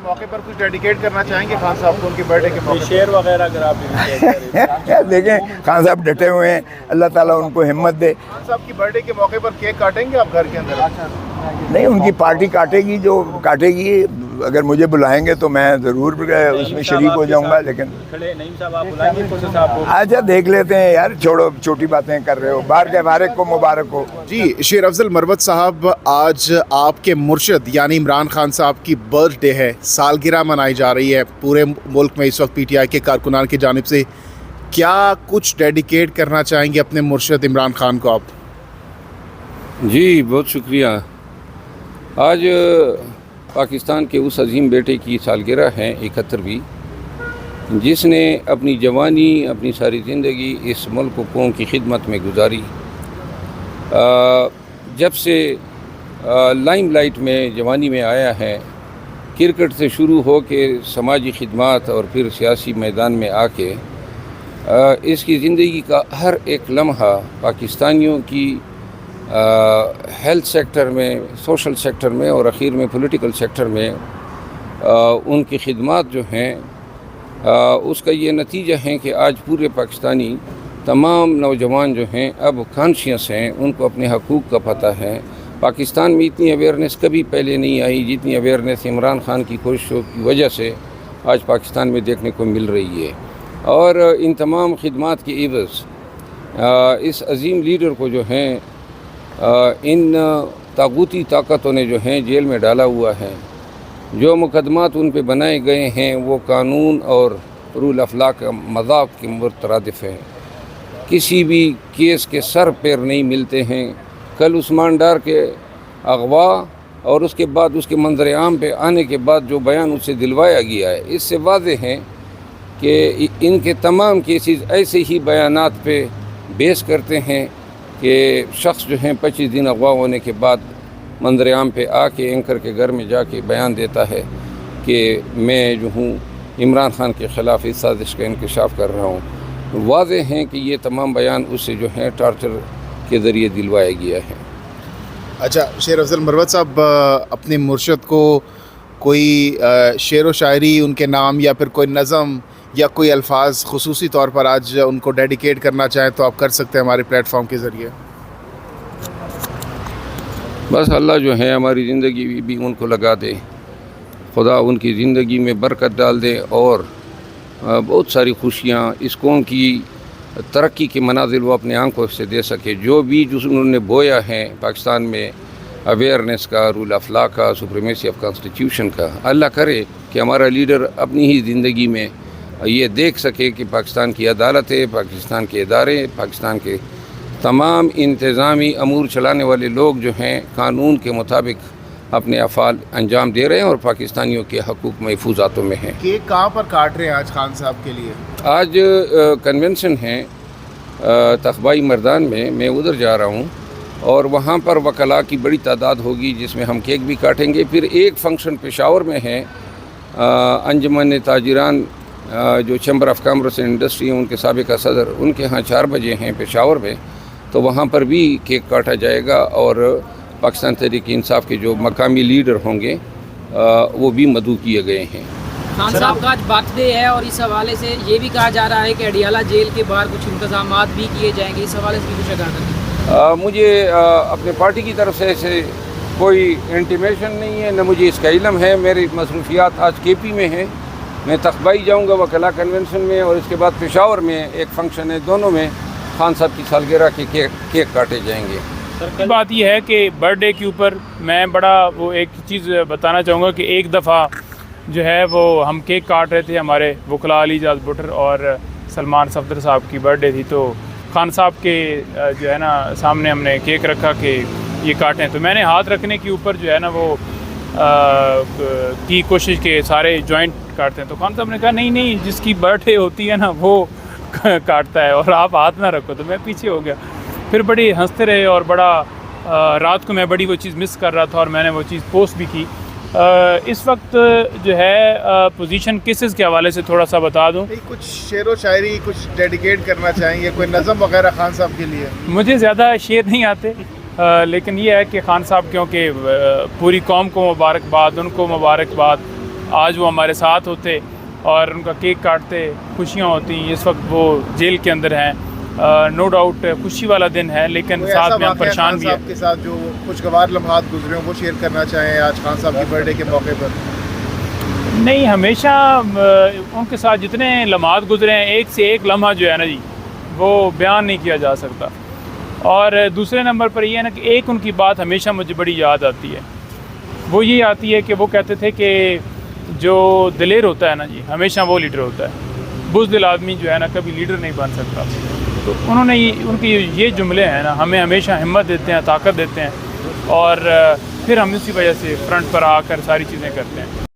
موقع پر کچھ ڈیڈیکیٹ کرنا چاہیں گے خان صاحب کو ان کے برتھ ڈے کے موقع شعر وغیرہ اگر آپ دیکھیں خان صاحب ڈٹے ہوئے ہیں, اللہ تعالیٰ ان کو ہمت دے. خان صاحب کی برتھ ڈے کے موقع پر کیک کاٹیں گے آپ گھر کے اندر؟ نہیں, ان کی پارٹی کاٹے گی جو کاٹے گی. اگر مجھے بلائیں گے تو میں ضرور اس میں شریک ہو جاؤں گا, لیکن نعیم صاحب آپ بلائیں گے خود صاحب کو؟ اچھا دیکھ لیتے ہیں یار, چھوڑو چھوٹی باتیں کر رہے ہو. باہر کے بارک کو مبارک ہو. جی شیر افضل مروت صاحب, آج آپ کے مرشد یعنی عمران خان صاحب کی برتھ ڈے ہے, سالگرہ منائی جا رہی ہے پورے ملک میں اس وقت. پی ٹی آئی کے کارکنان کی جانب سے کیا کچھ ڈیڈیکیٹ کرنا چاہیں گے اپنے مرشد عمران خان کو آپ؟ جی بہت شکریہ. آج پاکستان کے اس عظیم بیٹے کی سالگرہ ہے 71ویں, جس نے اپنی جوانی, اپنی ساری زندگی اس ملک و قوم کی خدمت میں گزاری. جب سے لائم لائٹ میں جوانی میں آیا ہے, کرکٹ سے شروع ہو کے سماجی خدمات اور پھر سیاسی میدان میں آ کے اس کی زندگی کا ہر ایک لمحہ پاکستانیوں کی ہیلتھ سیکٹر میں, سوشل سیکٹر میں اور اخیر میں پولیٹیکل سیکٹر میں ان کی خدمات جو ہیں, اس کا یہ نتیجہ ہے کہ آج پورے پاکستانی تمام نوجوان جو ہیں اب کانشیس ہیں, ان کو اپنے حقوق کا پتہ ہے. پاکستان میں اتنی اویئرنیس کبھی پہلے نہیں آئی جتنی اویئرنیس عمران خان کی کوششوں کی وجہ سے آج پاکستان میں دیکھنے کو مل رہی ہے. اور ان تمام خدمات کے عوض اس عظیم لیڈر کو جو ہیں ان طاغوتی طاقتوں نے جو ہیں جیل میں ڈالا ہوا ہے. جو مقدمات ان پہ بنائے گئے ہیں وہ قانون اور رول اخلاق کا مذاق کے مترادف ہیں. کسی بھی کیس کے سر پیر نہیں ملتے ہیں. کل عثمان ڈار کے اغوا اور اس کے بعد اس کے منظر عام پہ آنے کے بعد جو بیان اسے دلوایا گیا ہے, اس سے واضح ہے کہ ان کے تمام کیسز ایسے ہی بیانات پہ بیس کرتے ہیں کہ شخص جو ہیں 25 دن اغوا ہونے کے بعد منظر عام پہ آ کے اینکر کے گھر میں جا کے بیان دیتا ہے کہ میں جو ہوں عمران خان کے خلاف اس سازش کا انکشاف کر رہا ہوں. واضح ہیں کہ یہ تمام بیان اسے جو ہیں ٹارچر کے ذریعے دلوایا گیا ہے. اچھا شیر افضل مروت صاحب, اپنے مرشد کو کوئی شعر و شاعری ان کے نام یا پھر کوئی نظم یا کوئی الفاظ خصوصی طور پر آج ان کو ڈیڈیکیٹ کرنا چاہیں تو آپ کر سکتے ہیں ہمارے پلیٹ فارم کے ذریعے. بس اللہ جو ہے ہماری زندگی بھی ان کو لگا دے, خدا ان کی زندگی میں برکت ڈال دے اور بہت ساری خوشیاں اس قوم کی ترقی کے مناظر وہ اپنے آنکھوں سے دے سکے. جو بیج انہوں نے بویا ہے پاکستان میں اویئرنیس کا, رول آف لا کا, سپریمیسی آف کانسٹیٹیوشن کا, اللہ کرے کہ ہمارا لیڈر اپنی ہی زندگی میں یہ دیکھ سکے کہ پاکستان کی عدالتیں, پاکستان کے ادارے, پاکستان کے تمام انتظامی امور چلانے والے لوگ جو ہیں قانون کے مطابق اپنے افعال انجام دے رہے ہیں اور پاکستانیوں کے حقوق محفوظ ہاتھوں میں ہیں. کیک کہاں پر کاٹ رہے ہیں آج خان صاحب کے لیے؟ آج کنونشن ہے تخبائی مردان میں ادھر جا رہا ہوں اور وہاں پر وکلاء کی بڑی تعداد ہوگی جس میں ہم کیک بھی کاٹیں گے. پھر ایک فنکشن پشاور میں ہے, انجمن تاجران جو chamber of commerce and industry ہیں ان کے سابقہ صدر, ان کے ہاں 4 بجے ہیں پشاور میں, تو وہاں پر بھی کیک کاٹا جائے گا اور پاکستان تحریک انصاف کے جو مقامی لیڈر ہوں گے وہ بھی مدعو کیے گئے ہیں. خان صاحب کا آج برتھ ڈے ہے اور اس حوالے سے یہ بھی کہا جا رہا ہے کہ اڈیالہ جیل کے باہر کچھ انتظامات بھی کیے جائیں گے, اس حوالے سے بھی کچھ آگاہ کریں. مجھے اپنے پارٹی کی طرف سے ایسے کوئی انٹیمیشن نہیں ہے, نہ مجھے اس کا علم ہے. میری مصروفیات آج کے پی میں ہیں, میں تخبائی جاؤں گا وکلاء کنونشن میں اور اس کے بعد پشاور میں ایک فنکشن ہے, دونوں میں خان صاحب کی سالگرہ کے کیک کاٹے جائیں گے. بات یہ ہے کہ برتھ ڈے کے اوپر میں وہ ایک چیز بتانا چاہوں گا کہ ایک دفعہ جو ہے وہ ہم کیک کاٹ رہے تھے, ہمارے وکلاء علی اعجاز بٹر اور سلمان صفدر صاحب کی برتھ ڈے تھی, تو خان صاحب کے جو ہے نا سامنے ہم نے کیک رکھا کہ یہ کاٹیں, تو میں نے ہاتھ رکھنے کے اوپر جو ہے نا وہ کی کوشش کہ سارے جوائنٹ کاٹتے ہیں, تو خان صاحب نے کہا نہیں جس کی برتھ ڈے ہوتی ہے نا وہ کاٹتا ہے اور آپ ہاتھ نہ رکھو, تو میں پیچھے ہو گیا. پھر بڑی ہنستے رہے اور بڑا رات کو میں بڑی وہ چیز مس کر رہا تھا اور میں نے وہ چیز پوسٹ بھی کی. اس وقت جو ہے پوزیشن کیسز کے حوالے سے تھوڑا سا بتا دوں, کچھ شعر و شاعری کچھ ڈیڈیکیٹ کرنا چاہیں گے, کوئی نظم وغیرہ خان صاحب کے لیے؟ مجھے زیادہ شعر نہیں آتے, لیکن یہ ہے کہ خان صاحب کیونکہ پوری قوم کو مبارکباد, ان کو مبارکباد, آج وہ ہمارے ساتھ ہوتے اور ان کا کیک کاٹتے، خوشیاں ہوتی. اس وقت وہ جیل کے اندر ہیں. نو ڈاؤٹ خوشی والا دن ہے، لیکن کوئی ساتھ ایسا میں ہم واقعہ پریشان خان بھی ہیں. صاحب کے ساتھ جو خوشگوار لمحات گزرے ہوں وہ شیئر کرنا چاہیں آج خان صاحب کی برتھ ڈے کے موقع پر؟ نہیں، ہمیشہ ان کے ساتھ جتنے لمحات گزرے ہیں، ایک سے ایک لمحہ جو ہے نا جی وہ بیان نہیں کیا جا سکتا. اور دوسرے نمبر پر یہ ہے نا کہ ایک ان کی بات ہمیشہ مجھے بڑی یاد آتی ہے. وہ یہ آتی ہے کہ وہ کہتے تھے کہ جو دلیر ہوتا ہے نا جی ہمیشہ وہ لیڈر ہوتا ہے، بزدل آدمی جو ہے نا کبھی لیڈر نہیں بن سکتا. تو انہوں نے ان کی یہ جملے ہیں نا ہمیں ہمیشہ ہمت دیتے ہیں، طاقت دیتے ہیں، اور پھر ہم اسی وجہ سے فرنٹ پر آ کر ساری چیزیں کرتے ہیں.